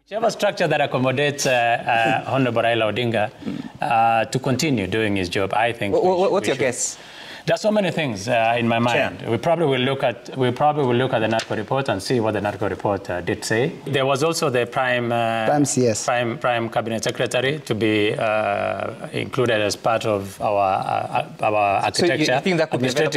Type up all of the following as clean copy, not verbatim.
Whichever structure that accommodates Honorable Raila Odinga to continue doing his job, I think. What's your guess? There's so many things in my mind. Sure. We probably will look at the NARCO report and see what the NARCO report did say. There was also the Prime Cabinet Secretary to be included as part of our architecture. So you think that could be but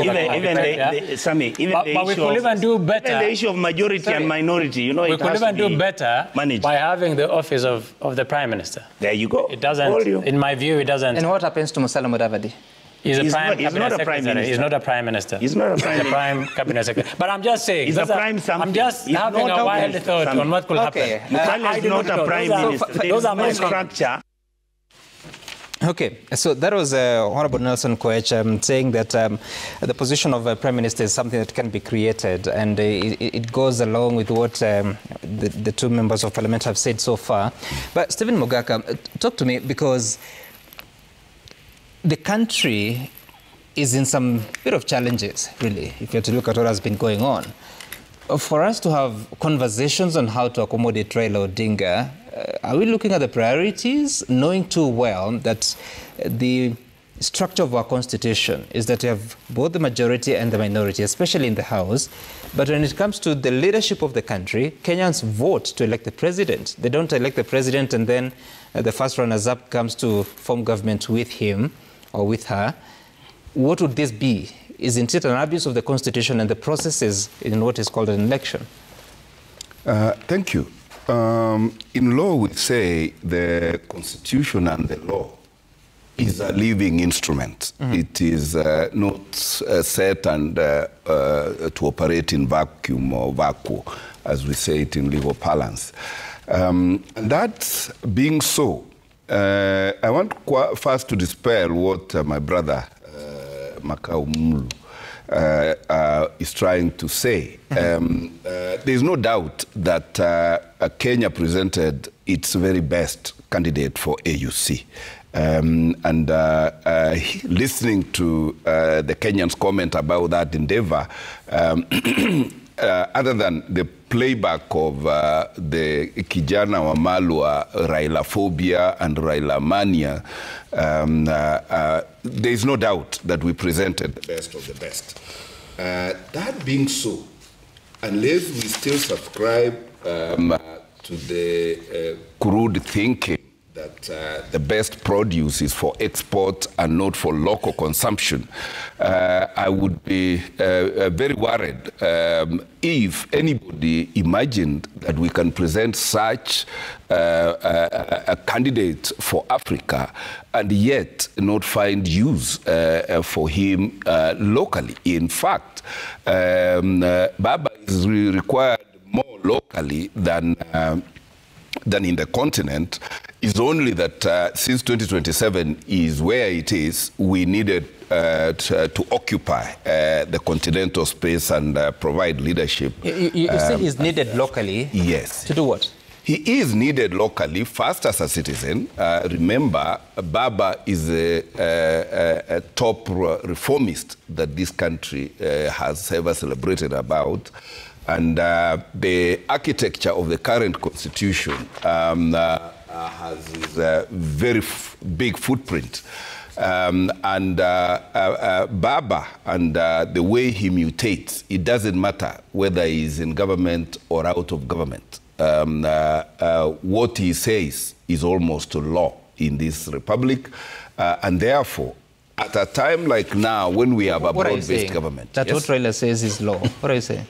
we could even do better. Even the issue of majority and minority, you know, we could even do better managed by having the office of the Prime Minister. There you go. It doesn't. In my view, it doesn't. And what happens to Musalia Mudavadi? He's not a prime minister. He's not a prime minister. He's not a prime minister. He's a prime cabinet secretary. But I'm just saying. He's a prime something. I'm just having a wild thought on what could happen. Musalia is not a prime minister. Those are my structure. Okay, so that was Honorable Nelson Koech saying that the position of Prime Minister is something that can be created, and it goes along with what the two members of Parliament have said so far. But Stephen Mogaka, talk to me, because the country is in some bit of challenges, really, if you have to look at what has been going on. For us to have conversations on how to accommodate Raila Odinga, are we looking at the priorities, knowing too well that the structure of our constitution is that we have both the majority and the minority, especially in the House, but when it comes to the leadership of the country, Kenyans vote to elect the president. They don't elect the president and then the first runners-up comes to form government with him or with her. What would this be? Isn't it an abuse of the constitution and the processes in what is called an election? Thank you. In law, we say the constitution and the law is a living instrument. It is not set and to operate in vacuum or vacuum, as we say it in legal parlance. And that being so, I want first to dispel what my brother Makau Mulu is trying to say. There is no doubt that Kenya presented its very best candidate for AUC. Listening to the Kenyans' comment about that endeavor, other than the playback of the Kijana wa Malwa Raila phobia and Raila mania, there is no doubt that we presented the best of the best. That being so, unless we still subscribe to the crude thinking that the best produce is for export and not for local consumption, I would be very worried if anybody imagined that we can present such a candidate for Africa and yet not find use for him locally. In fact, Baba is required more locally than in the continent. Is only that since 2027 is where it is, we needed to occupy the continental space and provide leadership. You say he's needed locally? Yes. To do what? He is needed locally, first as a citizen. Remember, Baba is a top reformist that this country has ever celebrated about. And the architecture of the current constitution has a very big footprint. Baba and the way he mutates, it doesn't matter whether he's in government or out of government. What he says is almost law in this republic. And therefore, at a time like now, when we have a broad-based government. That's what Raila says is law. What are you saying?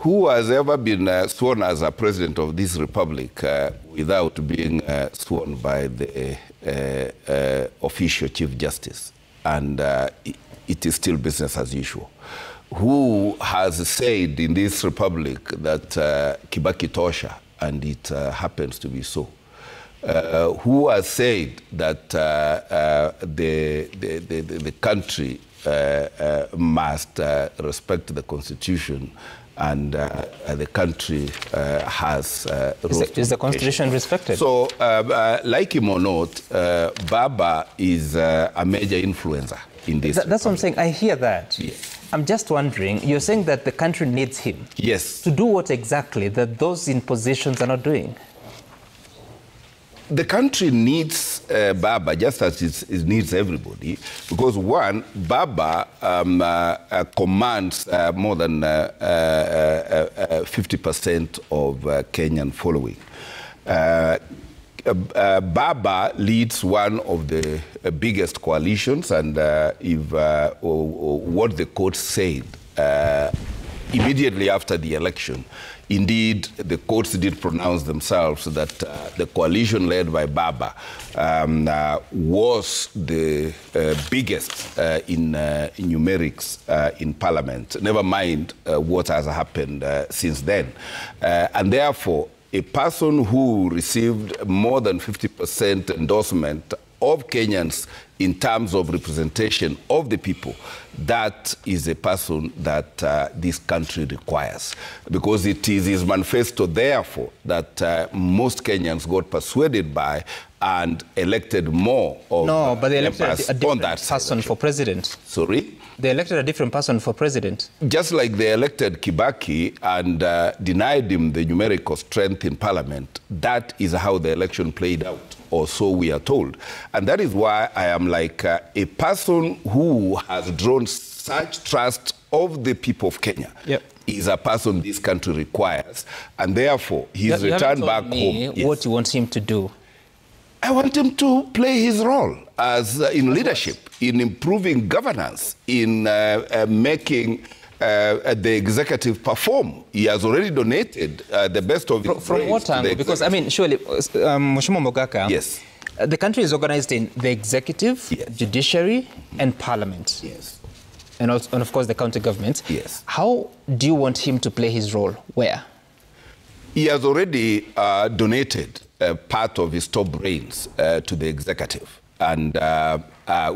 Who has ever been sworn as a president of this republic without being sworn by the official chief justice? And it is still business as usual. Who has said in this republic that Kibaki tosha, and it happens to be so? Who has said that the country must respect the constitution and the country has is the constitution respected? So, like him or not, Baba is a major influencer in this. That's what I'm saying. I hear that. Yes. I'm just wondering, you're saying that the country needs him. Yes. To do what exactly that those in positions are not doing? The country needs Baba just as it needs everybody, because one, Baba commands more than 50% of Kenyan following. Baba leads one of the biggest coalitions, and if what the court said immediately after the election, indeed, the courts did pronounce themselves that the coalition led by Baba was the biggest in numerics in Parliament, never mind what has happened since then. And therefore, a person who received more than 50% endorsement of Kenyans in terms of representation of the people, that is a person that this country requires. Because it is his manifesto, therefore, that most Kenyans got persuaded by and elected more of. No, but they elected members a different on that person for president. Sorry? They elected a different person for president. Just like they elected Kibaki and denied him the numerical strength in Parliament, that is how the election played out, or so we are told. And that is why I am like a person who has drawn such trust of the people of Kenya. Yep. Is a person this country requires, and therefore his return back home. Yes. What you want him to do? I want him to play his role as in leadership, in improving governance, in making the executive perform. He has already donated the best of his From what angle? Because, I mean, surely, Mheshimiwa Mogaka, yes. The country is organized in the executive, yes. judiciary, and parliament. Yes. And, also, and of course, the county government. Yes. How do you want him to play his role? Where? He has already donated part of his top brains to the executive. And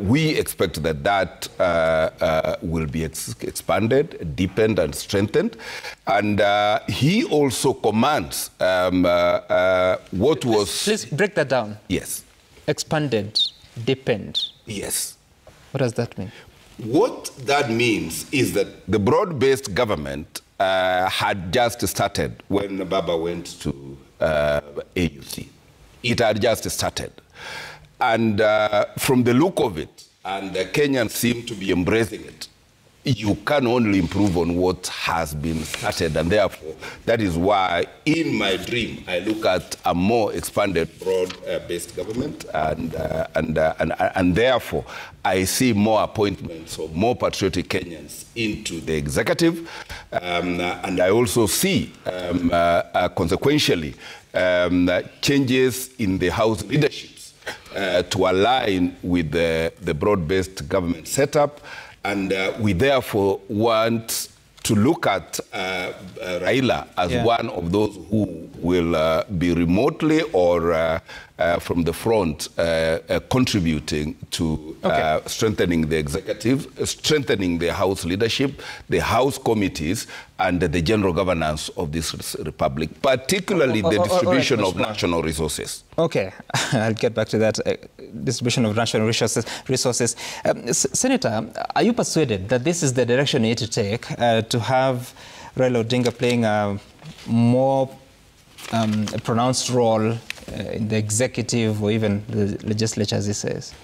we expect that that will be expanded, deepened, and strengthened. And he also commands what was... Please break that down. Yes. Expanded, deepened. Yes. What does that mean? What that means is that the broad-based government had just started when Baba went to AUC. It had just started. And from the look of it, and the Kenyans seem to be embracing it, you can only improve on what has been started. And therefore, that is why, in my dream, I look at a more expanded, broad-based government. And therefore, I see more appointments of more patriotic Kenyans into the executive. And I also see, consequentially, changes in the House leaderships to align with the broad-based government setup. And we therefore want to look at Raila as one of those who will be remotely or from the front contributing to strengthening the executive, strengthening the House leadership, the House committees, and the general governance of this republic, particularly the distribution of national resources. Okay, I'll get back to that. Distribution of national resources. Senator, are you persuaded that this is the direction you need to take to have Raila Odinga playing a more pronounced role in the executive or even the legislature, as he says?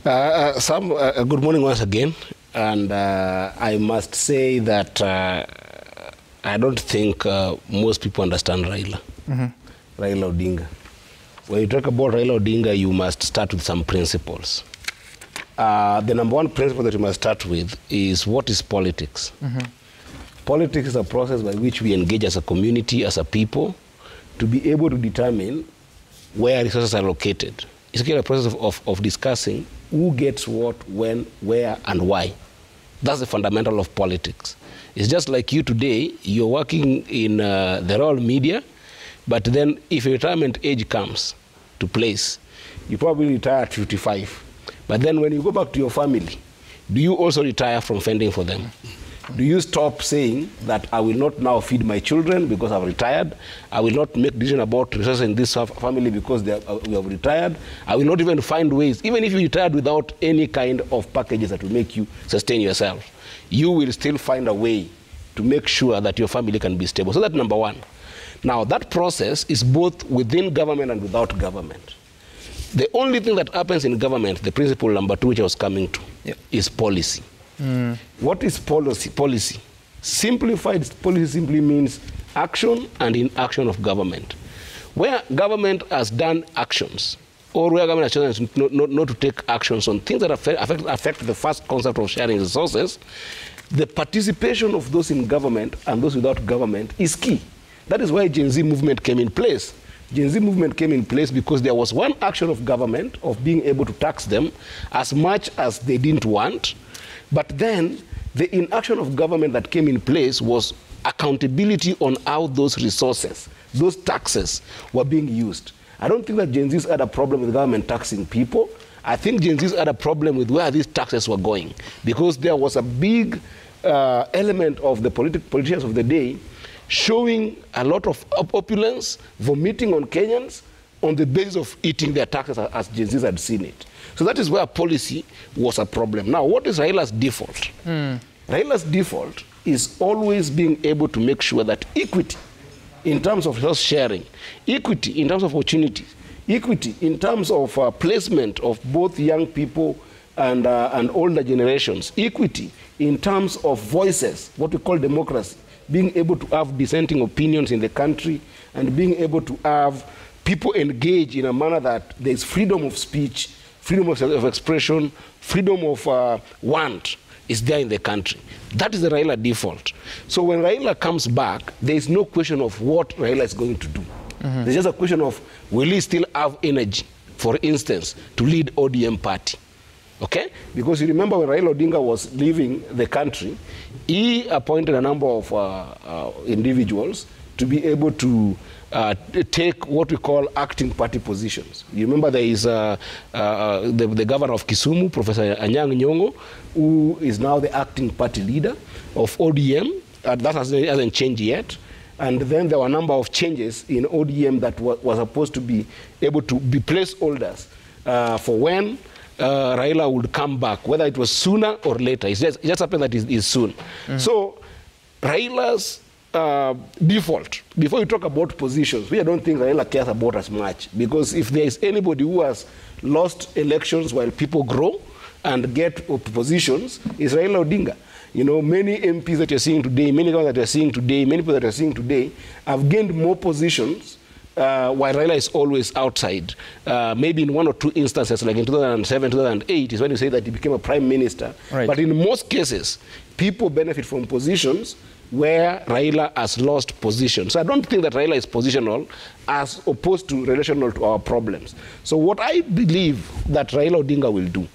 Sam, good morning once again. And I must say that I don't think most people understand Raila, Raila Odinga. When you talk about Raila Odinga, you must start with some principles. The number one principle that you must start with is, what is politics? Politics is a process by which we engage as a community, as a people, to be able to determine where resources are located. It's a process of discussing who gets what, when, where, and why. That's the fundamental of politics. It's just like you today, you're working in the raw media, but then if a retirement age comes to place, you probably retire at 55. But then when you go back to your family, do you also retire from fending for them? Do you stop saying that I will not now feed my children because I've retired? I will not make decisions about resources in this family because we have retired. I will not even find ways, even if you retired without any kind of packages that will make you sustain yourself, you will still find a way to make sure that your family can be stable. So that's number one. Now, that process is both within government and without government. The only thing that happens in government, the principle number two, which I was coming to, is policy. What is policy? Policy. Simplified policy simply means action and inaction of government. Where government has done actions, or where government has chosen not to take actions on things that affect the first concept of sharing resources, the participation of those in government and those without government is key. That is why Gen Z movement came in place. Gen Z movement came in place because there was one action of government of being able to tax them as much as they didn't want. But then the inaction of government that came in place was accountability on how those resources, those taxes, were being used. I don't think that Gen Zs had a problem with government taxing people. I think Gen Zs had a problem with where these taxes were going, because there was a big element of the politicians of the day showing a lot of opulence, vomiting on Kenyans on the basis of eating their taxes as Gen Zs had seen it. So that is where policy was a problem. Now, what is Raila's default? Raila's default is always being able to make sure that equity in terms of resource sharing, equity in terms of opportunities, equity in terms of placement of both young people and older generations, equity in terms of voices, what we call democracy, being able to have dissenting opinions in the country and being able to have people engage in a manner that there's freedom of speech, freedom of expression, freedom of want is there in the country. That is the Raila default. So when Raila comes back, there is no question of what Raila is going to do. There's just a question of, will he still have energy, for instance, to lead ODM party? Okay? Because you remember when Raila Odinga was leaving the country, he appointed a number of individuals to be able to take what we call acting party positions. You remember there is the governor of Kisumu, Professor Anyang' Nyong'o, who is now the acting party leader of ODM. That hasn't changed yet. And then there were a number of changes in ODM that was supposed to be able to be placeholders for when Raila would come back, whether it was sooner or later. It just happened that it is soon. So Raila's default, before you talk about positions, I don't think Raila cares about as much, because if there is anybody who has lost elections while people grow and get positions, is Raila Odinga. You know, many MPs that you're seeing today, many guys that you're seeing today, many people that you're seeing today have gained more positions while Raila is always outside. Maybe in one or two instances, like in 2007, 2008, is when you say that he became a prime minister. Right. But in most cases, people benefit from positions where Raila has lost position. So I don't think that Raila is positional as opposed to relational to our problems. So what I believe that Raila Odinga will do,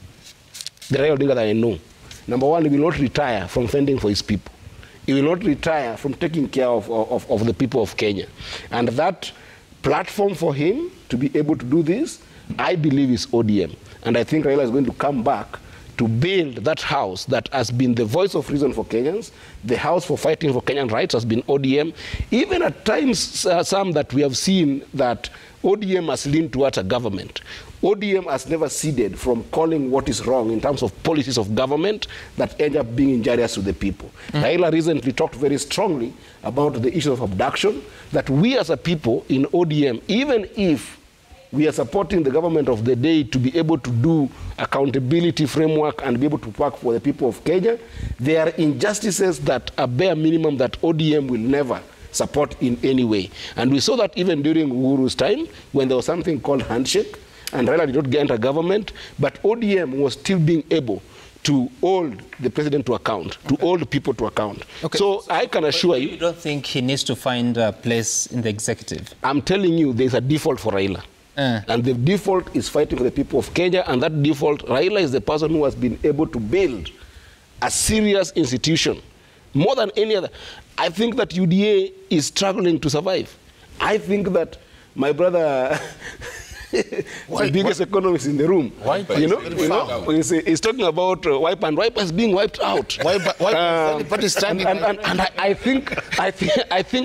the Raila Odinga that I know, number one, he will not retire from fending for his people. He will not retire from taking care of the people of Kenya. And that platform for him to be able to do this, I believe, is ODM. And I think Raila is going to come back to build that house that has been the voice of reason for Kenyans. The house for fighting for Kenyan rights has been ODM. Even at times, some that we have seen that ODM has leaned towards a government. ODM has never ceded from calling what is wrong in terms of policies of government that end up being injurious to the people. Raila recently talked very strongly about the issue of abduction, that we as a people in ODM, even if we are supporting the government of the day to be able to do accountability framework and be able to work for the people of Kenya, there are injustices that are bare minimum that ODM will never support in any way. And we saw that even during Uhuru's time, when there was something called handshake, and Raila did not get into government, but ODM was still being able to hold the president to account, to hold people to account. Okay. So I can assure you... You don't think he needs to find a place in the executive? I'm telling you, there's a default for Raila. And the default is fighting for the people of Kenya, and that default, Raila is the person who has been able to build a serious institution, more than any other. I think that UDA is struggling to survive. I think that my brother the biggest economist in the room. He's talking about wipe, and wipe is being wiped out. And I think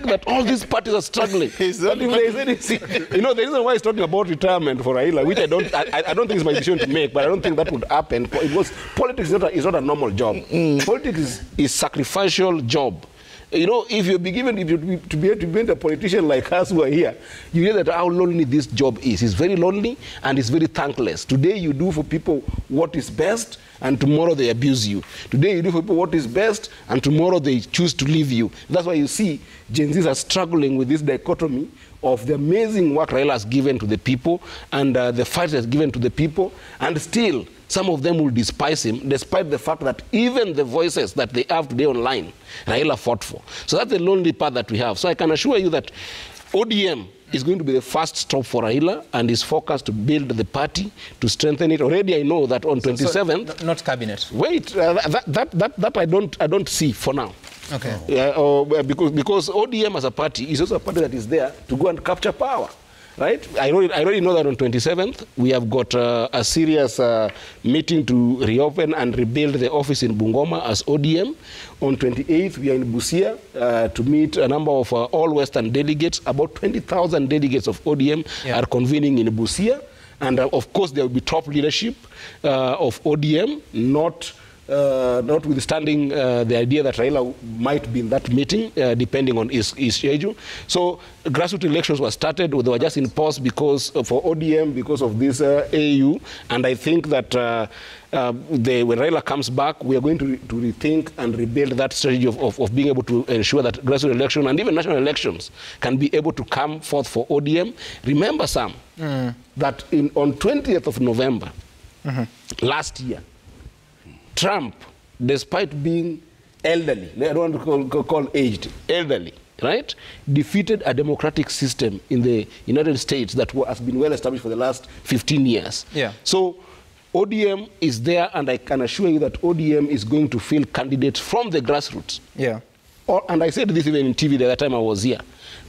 that all these parties are struggling. The reason why he's talking about retirement for Raila, which I don't think is my decision to make, but I don't think that would happen. Politics is not a normal job. Politics is sacrificial job. If you're given to be a politician like us who are here, you hear that how lonely this job is. It's very lonely and it's very thankless. Today you do for people what is best, and tomorrow they abuse you. Today you do for people what is best, and tomorrow they choose to leave you. That's why you see Gen Zs are struggling with this dichotomy of the amazing work Raila has given to the people and the fight he has given to the people, and still some of them will despise him, despite the fact that even the voices that they have today online, Raila fought for. So that's the lonely part that we have. So I can assure you that ODM is going to be the first stop for Raila, and is focused to build the party, to strengthen it. Already I know that on 27th... So not cabinet. Wait, that I don't see for now. Okay. Because ODM as a party is also a party that is there to go and capture power. Right? I already know that on 27th, we have got a serious meeting to reopen and rebuild the office in Bungoma as ODM. On 28th, we are in Busia to meet a number of all Western delegates. About 20,000 delegates of ODM are convening in Busia. And of course, there will be top leadership of ODM, notwithstanding the idea that Raila might be in that meeting, depending on his schedule. So grassroots elections were started, they were just in pause for ODM because of this AU. And I think that when Raila comes back, we are going to rethink and rebuild that strategy of being able to ensure that grassroots elections and even national elections can be able to come forth for ODM. Remember, Sam, that on 20th of November last year, Trump, despite being elderly, I don't want to call aged, elderly, right, defeated a democratic system in the United States that has been well established for the last 15 years. Yeah. So ODM is there, and I can assure you that ODM is going to field candidates from the grassroots. Yeah. And I said this even in TV the other time I was here,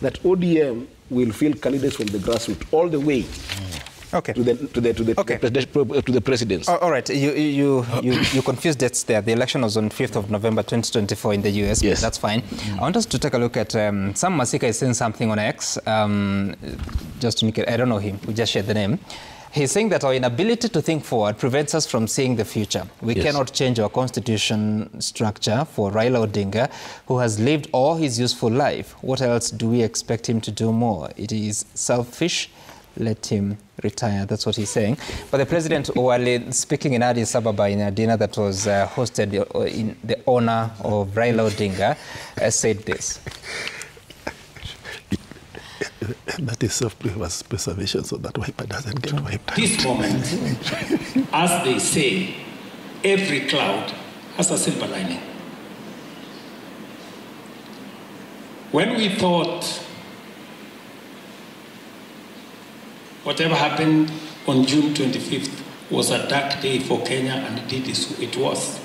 that ODM will field candidates from the grassroots all the way. Okay. To the presidency. All right. You confused dates there. The election was on 5th of November 2024 in the US. Yes. That's fine. I want us to take a look at Sam Masika is saying something on X. Just to make it, I don't know him. We just shared the name. He's saying that our inability to think forward prevents us from seeing the future. We cannot change our constitution structure for Raila Odinga, who has lived all his useful life. What else do we expect him to do more? It is selfish. Let him retire. That's what he's saying. But the president, while speaking in Addis Ababa in a dinner that was hosted in the honor of Raila Odinga, said this. That is self-preservation, so that wiper doesn't get wiped out. This moment, as they say, every cloud has a silver lining. When we thought whatever happened on June 25th was a dark day for Kenya, and indeed it was.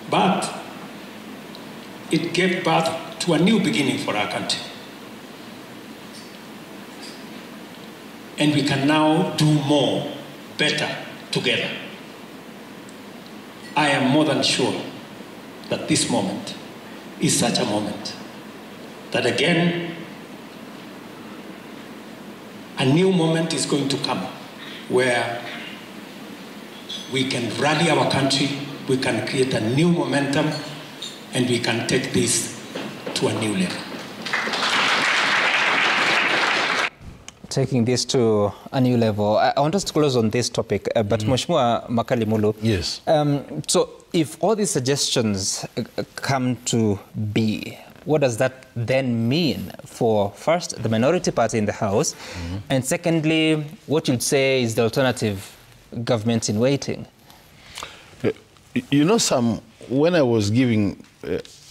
But it gave birth to a new beginning for our country. And we can now do more, better, together. I am more than sure that this moment is such a moment that again, a new moment is going to come where we can rally our country, we can create a new momentum, and we can take this to a new level. Taking this to a new level. I want us to close on this topic, but Mheshimiwa Makalimulu. Yes. So if all these suggestions come to be, what does that then mean for, first, the minority party in the House, and secondly, what you'd say is the alternative government in waiting? You know, Sam, when I was giving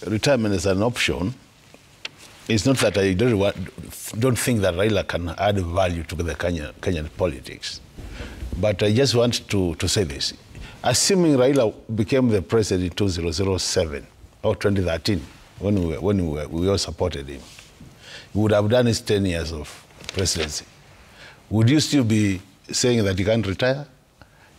retirement as an option, it's not that I don't think that Raila can add value to the Kenyan politics. But I just want to say this. Assuming Raila became the president in 2007 or 2013, when we all supported him, he would have done his 10 years of presidency. Would you still be saying that he can't retire.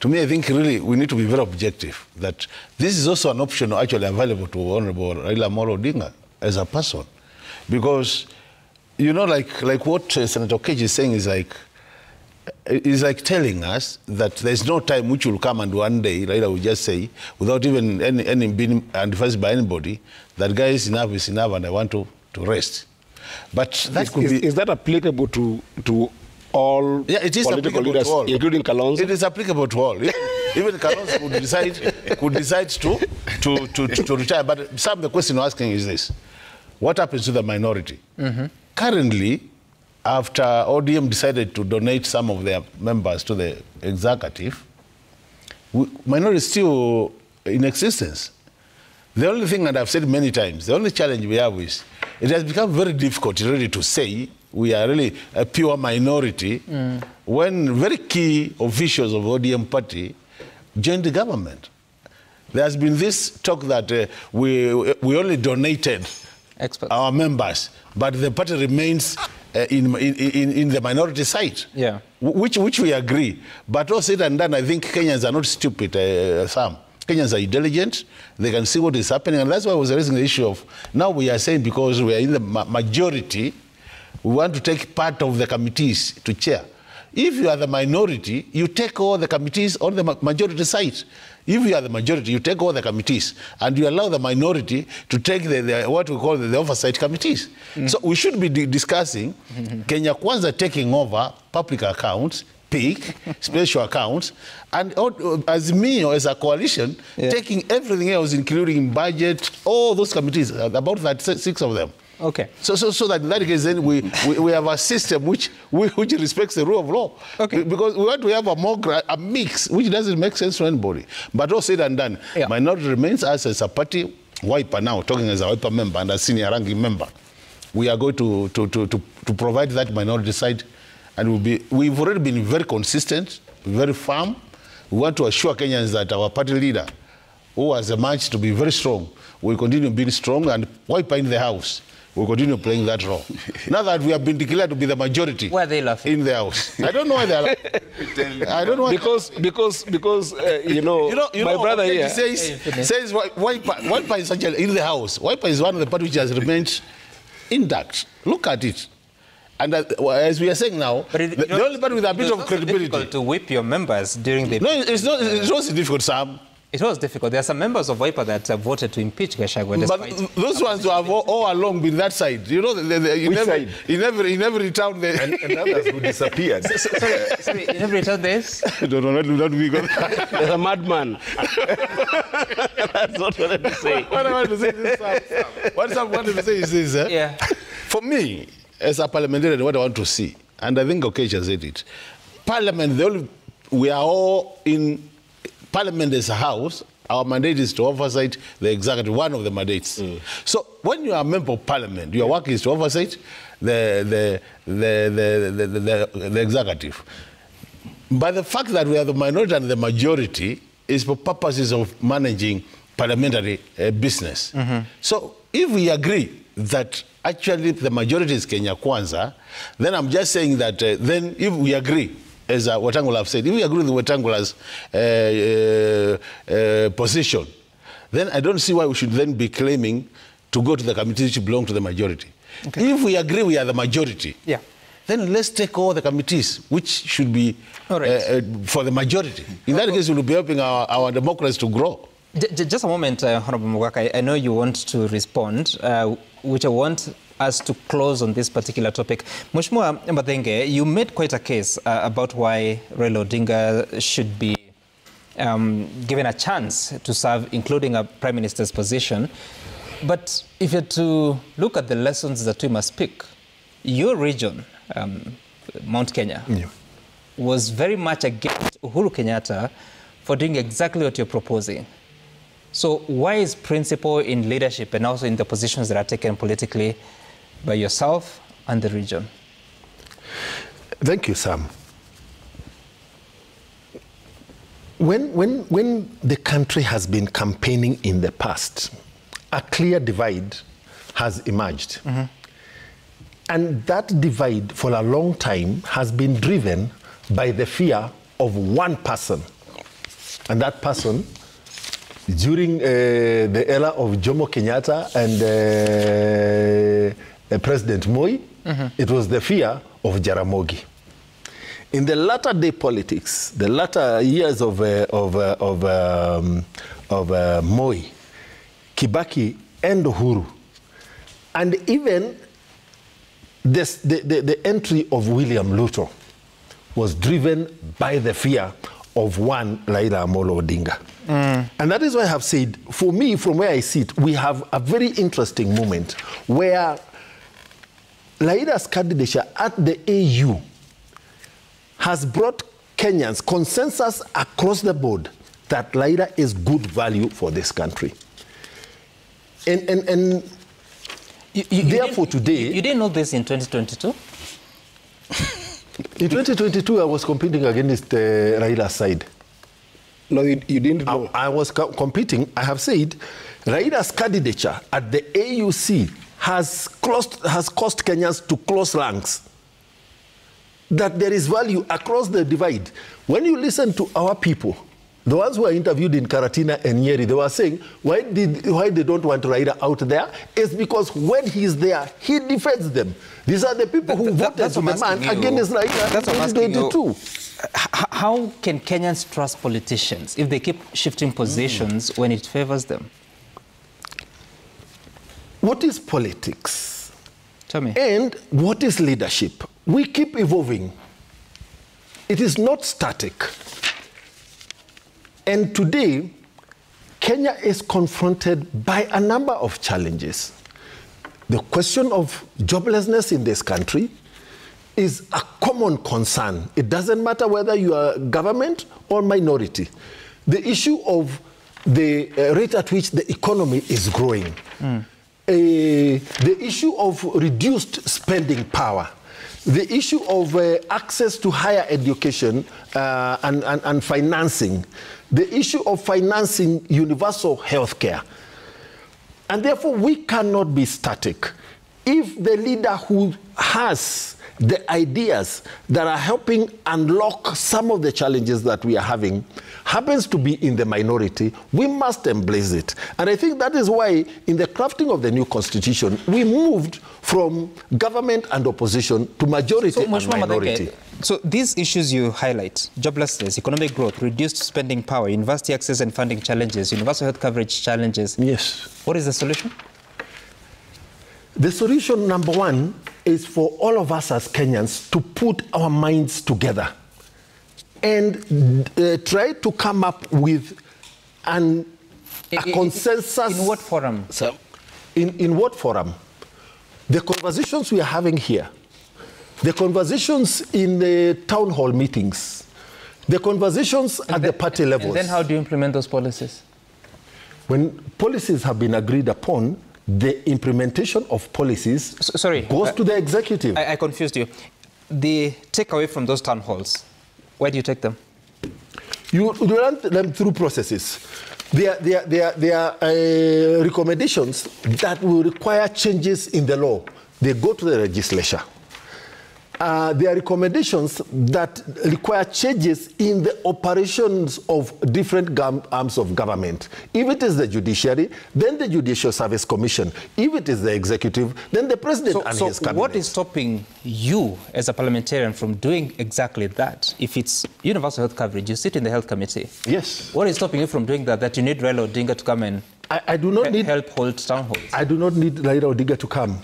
To me, I think really we need to be very objective, that this is also an option actually available to Honorable Raila Amolo Odinga as a person. Because, you know, like what Senator Okech is saying is like telling us that there's no time which will come and one day Raila will just say, without even any being advised by anybody, that guys, enough is enough and I want to rest. But that is that applicable to all political leaders, including Kalonzo? It is applicable to all. Even Kalonzo could decide to retire. But some of the question you're asking is this: what happens to the minority? Currently, after ODM decided to donate some of their members to the executive, minority is still in existence. The only thing that I've said many times, the only challenge we have is it has become very difficult really to say we are really a pure minority when very key officials of ODM party joined the government. There has been this talk that we only donated our members, but the party remains in the minority side, which we agree. But all said and done, I think Kenyans are not stupid, Sam. Kenyans are intelligent. They can see what is happening. And that's why I was raising the issue of, now we are saying because we are in the majority, we want to take part of the committees to chair. If you are the minority, you take all the committees on the majority side. If you are the majority, you take all the committees, and you allow the minority to take what we call the oversight committees. So we should be discussing Kenya Kwanza taking over public accounts, PIC, special accounts, and as me or as a coalition, taking everything else, including budget, all those committees, about 36 of them. Okay. So that in that case, then we have a system which respects the rule of law. Okay. Because we want to have a mix which doesn't make sense to anybody. But all said and done, minority remains us as a party, Wiper now, talking as a Wiper member and a senior ranking member. We are going to provide that minority side, and we've already been very consistent, very firm. We want to assure Kenyans that our party leader, who has emerged to be very strong, will continue being strong, and Wiper in the house will continue playing that role. Now that we have been declared to be the majority in the house. I don't know why they are laughing. I don't know why. Because you know, my brother here says Wiper is actually in the house. Wiper is one of the parties which has remained intact. Look at it. And as we are saying now, the only party with a bit of credibility. It's difficult to whip your members during the... No, it's not. It was difficult, Sam. It was difficult. There are some members of Wiper that voted to impeach Gachagua. But those ones who have all along been that side, you know, in every town, and others who disappeared. Sorry, in every town there's? There's a madman. That's not what I wanted to say. What I want to say is this, what I wanted to say is this. For me, as a parliamentarian, what I want to see, and I think Okech has said it, Parliament, we are all in... Parliament is a house. Our mandate is to oversight the executive, one of the mandates. So when you are a member of Parliament, your work is to oversight the executive. But the fact that we are the minority and the majority is for purposes of managing parliamentary business. So if we agree that actually the majority is Kenya Kwanza, then I'm just saying that then if we agree, as Wetangula have said, if we agree with Wetangula's position, then I don't see why we should then be claiming to go to the committees which belong to the majority. Okay. If we agree we are the majority, then let's take all the committees which should be for the majority. In that case, we'll be helping our democracy to grow. Just a moment, Honorable Mugaka. I know you want to respond, which I want us to close on this particular topic. Mheshimiwa Mbathenge, you made quite a case about why Raila Odinga should be given a chance to serve, including a Prime Minister's position. But if you're to look at the lessons that we must pick, your region, Mount Kenya, was very much against Uhuru Kenyatta for doing exactly what you're proposing. So why is principle in leadership and also in the positions that are taken politically by yourself and the region? Thank you, Sam. When the country has been campaigning in the past, a clear divide has emerged. And that divide for a long time has been driven by the fear of one person. And that person, during the era of Jomo Kenyatta and President Moi, it was the fear of Jaramogi. In the latter day politics, the latter years of Moi, Kibaki, and Uhuru, and even the entry of William Ruto was driven by the fear of one Raila Amolo Odinga. And that is why I have said, for me, from where I sit, we have a very interesting moment where Raila's candidature at the AU has brought Kenyans consensus across the board that Raila is good value for this country. And therefore today... You didn't know this in 2022? In 2022, I was competing against Raila's side. No, you didn't know. I was competing. I have said Raila's candidature at the AUC has caused Kenyans to close ranks. That there is value across the divide. When you listen to our people, the ones who are interviewed in Karatina and Nyeri, they were saying why they don't want Raila out there is because when he's there, he defends them. These are the people who voted for the man against Raila in 2022. How can Kenyans trust politicians if they keep shifting positions when it favors them? What is politics? Tell me. And what is leadership? We keep evolving. It is not static. And today, Kenya is confronted by a number of challenges. The question of joblessness in this country is a common concern. It doesn't matter whether you are government or minority. The issue of the rate at which the economy is growing. The issue of reduced spending power. The issue of access to higher education and financing. The issue of financing universal health care. And therefore, we cannot be static. If the leader who has the ideas that are helping unlock some of the challenges that we are having happens to be in the minority, we must embrace it. And I think that is why in the crafting of the new constitution, we moved from government and opposition to majority and minority. So these issues you highlight, joblessness, economic growth, reduced spending power, university access and funding challenges, universal health coverage challenges. Yes. What is the solution? The solution, number one, is for all of us as Kenyans to put our minds together and try to come up with a consensus. In what forum? In what forum? The conversations we are having here, the conversations in the town hall meetings, the conversations at the party levels. And then how do you implement those policies? When policies have been agreed upon, the implementation of policies goes to the executive. I confused you. The takeaway from those town halls, where do you take them? You run them through processes. There are recommendations that will require changes in the law. They go to the legislature. There are recommendations that require changes in the operations of different arms of government. If it is the judiciary, then the Judicial Service Commission. If it is the executive, then the president and his cabinet. So what is stopping you as a parliamentarian from doing exactly that? If it's universal health coverage, you sit in the health committee. Yes. What is stopping you from doing that, that you need Raila Odinga to come and help hold town halls? I do not need Raila Odinga to come.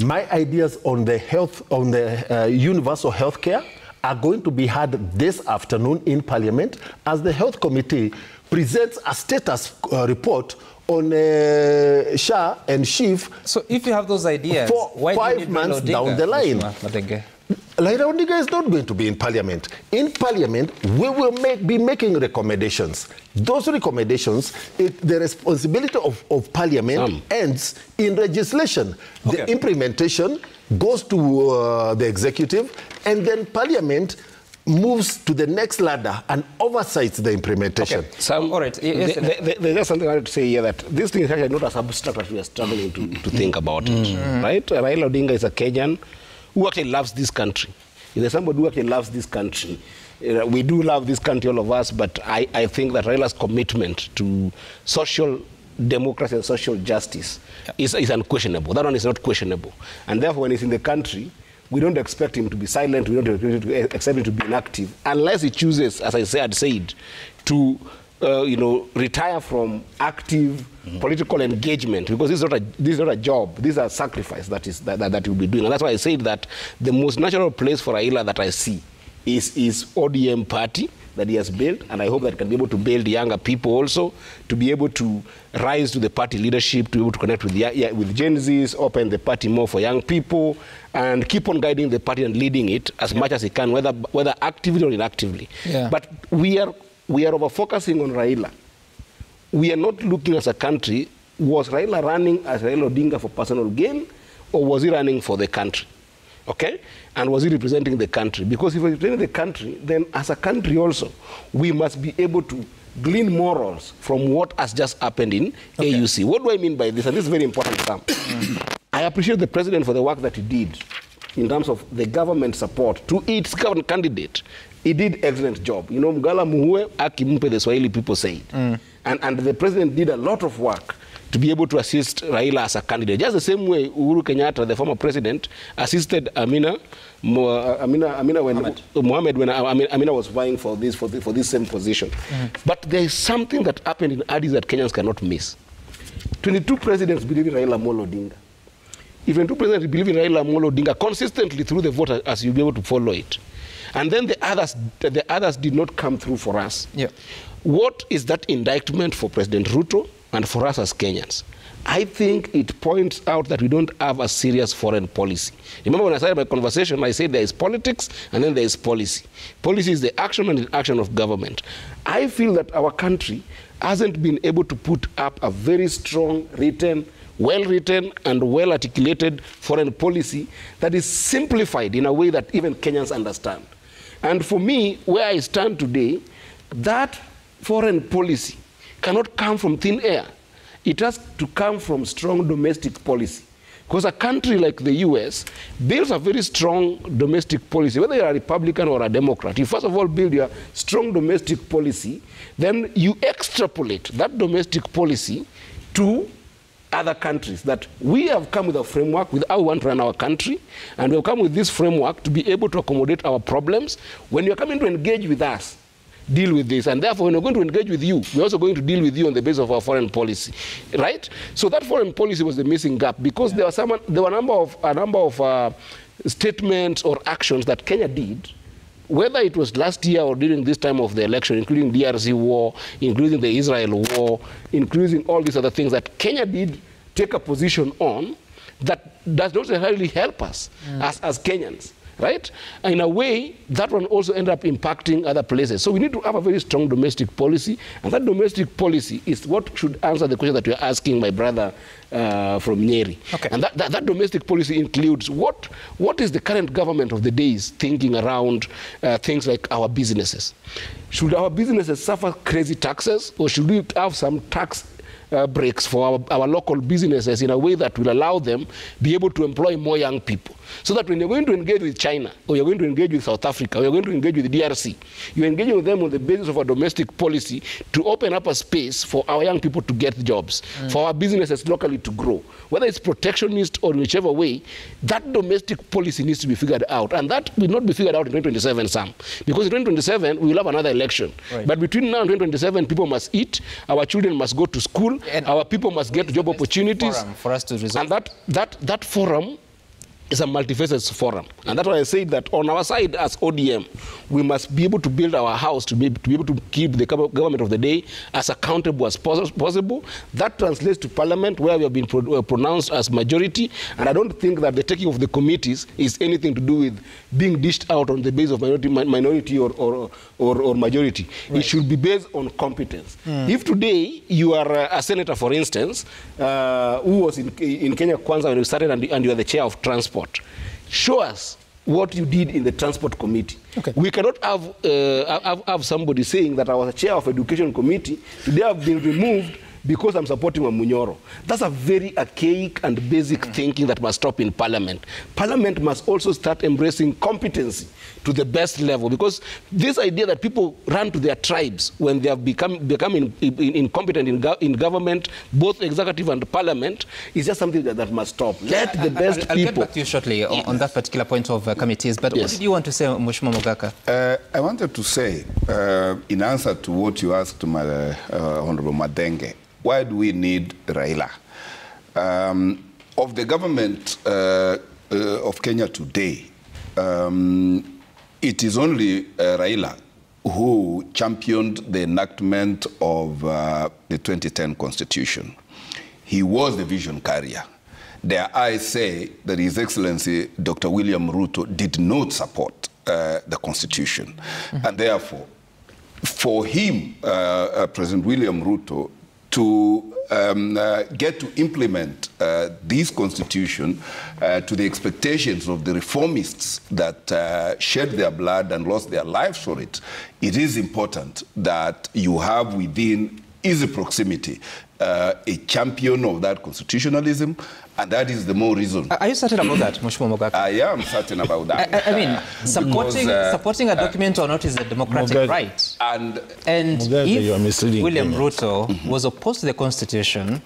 My ideas on the universal health care are going to be heard this afternoon in Parliament as the Health Committee presents a status report on SHA and SHIF. So if you have those ideas, for why 5 months down the line, Raila Odinga is not going to be in Parliament. In Parliament, we will be making recommendations. Those recommendations, the responsibility of Parliament ends in legislation. Okay. The implementation goes to the executive, and then Parliament moves to the next ladder and oversights the implementation. Okay. So, all right. There's just something I want to say here, that this thing is actually not as abstract as we are struggling to think about it. Right? Raila Odinga is a Kenyan who actually loves this country. If there's somebody who actually loves this country, We do love this country, all of us, but I think that Raila's commitment to social democracy and social justice is unquestionable. That one is not questionable. And therefore, when he's in the country, we don't expect him to be silent, we don't expect him to be inactive, unless he chooses, as I said, to retire from active political engagement, because this is not a job, this is a sacrifice that he'll be doing. And that's why I said that the most natural place for Raila that I see is ODM party that he has built, and I hope that he can be able to build younger people also, to be able to rise to the party leadership, to be able to connect with Gen Zs, open the party more for young people, and keep on guiding the party and leading it as much as he can, whether actively or inactively. Yeah. But we are over-focusing on Raila. We are not looking as a country, was Raila running as Raila Odinga for personal gain, or was he running for the country? Okay? And was he representing the country? Because if we're representing the country, then as a country also, we must be able to glean morals from what has just happened in AUC. What do I mean by this? And this is very important, Sam. I appreciate the president for the work that he did in terms of the government support to its government candidate. He did excellent job. You know, Mgala Muhue, Akimumpe, the Swahili people say it. And the president did a lot of work to be able to assist Raila as a candidate. Just the same way Uhuru Kenyatta, the former president, assisted Amina when Amina was vying for this same position. But there is something that happened in Addis that Kenyans cannot miss. 22 presidents believe in Raila Amolo Odinga. If 22 presidents believe in Raila Amolo Odinga consistently through the vote, as you'll be able to follow it, and then the others did not come through for us. Yeah. What is that indictment for President Ruto and for us as Kenyans? I think it points out that we don't have a serious foreign policy. Remember when I started my conversation, I said there is politics and then there is policy. Policy is the action and inaction of government. I feel that our country hasn't been able to put up a very strong well-written and well-articulated foreign policy that is simplified in a way that even Kenyans understand. And for me, where I stand today, that foreign policy cannot come from thin air. It has to come from strong domestic policy. Because a country like the US builds a very strong domestic policy, whether you're a Republican or a Democrat. You first of all build your strong domestic policy, then you extrapolate that domestic policy to other countries. That we have come with a framework with how we want to run our country, and we have come with this framework to be able to accommodate our problems. When you're coming to engage with us, deal with this, and therefore when we're going to engage with you, we're also going to deal with you on the basis of our foreign policy, right? So that foreign policy was the missing gap, because there were a number of statements or actions that Kenya did, whether it was last year or during this time of the election, including DRC war, including the Israel war, including all these other things that Kenya did take a position on, that does not necessarily help us as Kenyans. Right? And in a way, that one also ended up impacting other places. So we need to have a very strong domestic policy, and that domestic policy is what should answer the question that you're asking my brother from Nyeri. Okay. And that domestic policy includes what is the current government of the days thinking around things like our businesses. Should our businesses suffer crazy taxes, or should we have some tax breaks for our local businesses in a way that will allow them be able to employ more young people? So that when you're going to engage with China, or you're going to engage with South Africa, or you're going to engage with the DRC, you're engaging with them on the basis of a domestic policy to open up a space for our young people to get jobs, for our businesses locally to grow. Whether it's protectionist or in whichever way, that domestic policy needs to be figured out. And that will not be figured out in 2027, Sam. Because in 2027, we will have another election. Right. But between now and 2027, people must eat, our children must go to school, and our people must get job opportunities. For us to resolve. And that forum is a multifaceted forum. And that's why I say that on our side as ODM, we must be able to build our house to be able to keep the government of the day as accountable as possible. That translates to Parliament, where we have been pronounced as majority. And I don't think that the taking of the committees is anything to do with being dished out on the basis of minority or majority. Right. It should be based on competence. If today you are a senator, for instance, who was in Kenya Kwanza when you started, and you are the chair of transport, show us what you did in the transport committee. Okay. We cannot have somebody saying that I was a chair of education committee. Today I've been removed because I'm supporting Wamunyoro. That's a very archaic and basic thinking that must stop in Parliament. Parliament must also start embracing competency to the best level, because this idea that people run to their tribes when they have become incompetent in government, both executive and Parliament, is just something that must stop. Let the best people... I'll get back to you shortly on that particular point of committees, but what did you want to say, Mheshimiwa Mogaka? I wanted to say, in answer to what you asked my Honorable Madenge, why do we need Raila? Of the government of Kenya today, it is only Raila who championed the enactment of the 2010 Constitution. He was the vision carrier. Dare I say that His Excellency Dr. William Ruto did not support the Constitution. And therefore, for him, President William Ruto, to get to implement this constitution to the expectations of the reformists that shed their blood and lost their lives for it, it is important that you have within easy proximity a champion of that constitutionalism, and that is the more reason. Are you certain about that, Mheshimiwa Mogaka? I am certain about that. I mean, supporting a document or not is a democratic right. And if William Ruto was opposed to the Constitution,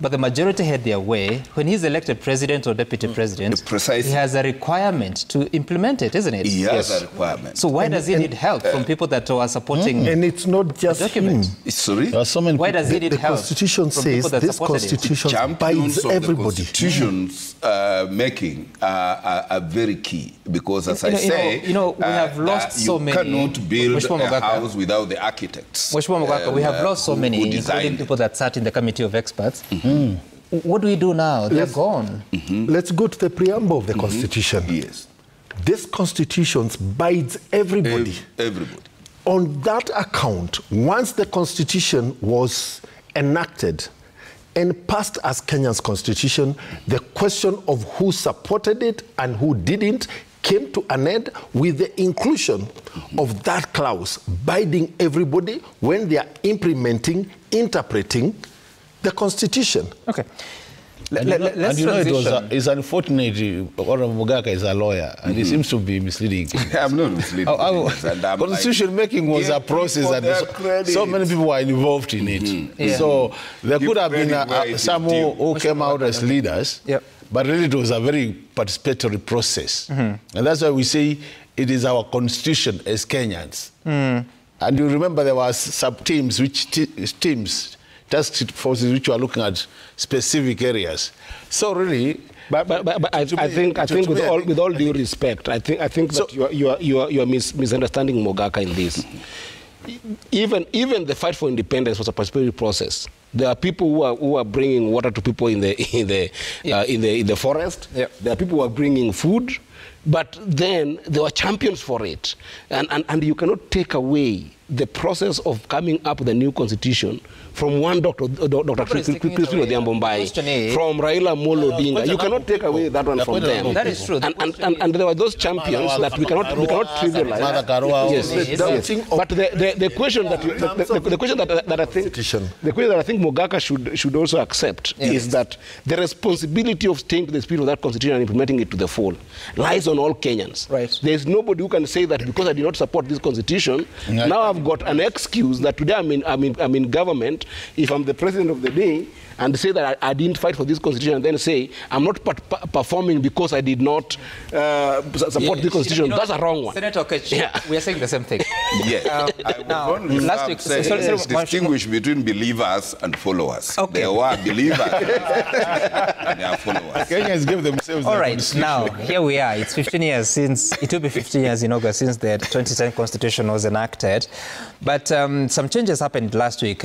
but the majority had their way, when he's elected president or deputy president, he has a requirement to implement it, isn't it? He has a requirement. So why does he need help from people that are supporting And it's not just him. Sorry? Why does he need help? The Constitution says this Constitution binds everybody. Constitutions making are very key, because as I say, we have lost so many. You cannot build a house without the architects. Mheshimiwa Mogaka, we have lost so many, including people that sat in the committee of experts. What do we do now? They're gone. Let's go to the preamble of the Constitution. Yes. This Constitution binds everybody. Everybody. On that account, once the Constitution was enacted and passed as Kenya's Constitution, the question of who supported it and who didn't came to an end with the inclusion of that clause binding everybody when they are implementing, interpreting the Constitution. Okay. It's unfortunate, Honorable Mogaka is a lawyer, and he seems to be misleading. I'm not misleading. Constitution making was a process, and so many people were involved in it. So there could have been some who came out as leaders, but really it was a very participatory process. And that's why we say it is our Constitution as Kenyans. And you remember there were sub-teams, task forces which were looking at specific areas. So really, but I think with all due respect, I think that you are misunderstanding Mogaka in this. Even the fight for independence was a participatory process. There are people who are bringing water to people in the forest. There are people who are bringing food. But then there were champions for it. And you cannot take away the process of coming up with a new constitution from one Dr. Christine Odhiambo, from Raila Amolo Odinga. You cannot take away that one from them. That is true. And there were those champions that we cannot trivialize. Yes. But the question that I think Mogaka should also accept is that the responsibility of staying to the spirit of that constitution and implementing it to the full lies on all Kenyans. Right. There is nobody who can say that because I did not support this constitution, now I've got an excuse that today I'm in government. If I'm the president of the day and say that I didn't fight for this constitution and then say I'm not performing because I did not support this constitution, that's a wrong one. Senator Okech, we are saying the same thing. Yes. Last week, distinguish between believers and followers. Okay. There were believers and there are followers. Kenyans give themselves. All right, now here we are. It's 15 years since, it will be 15 years in August since the 2010 Constitution was enacted. But some changes happened last week.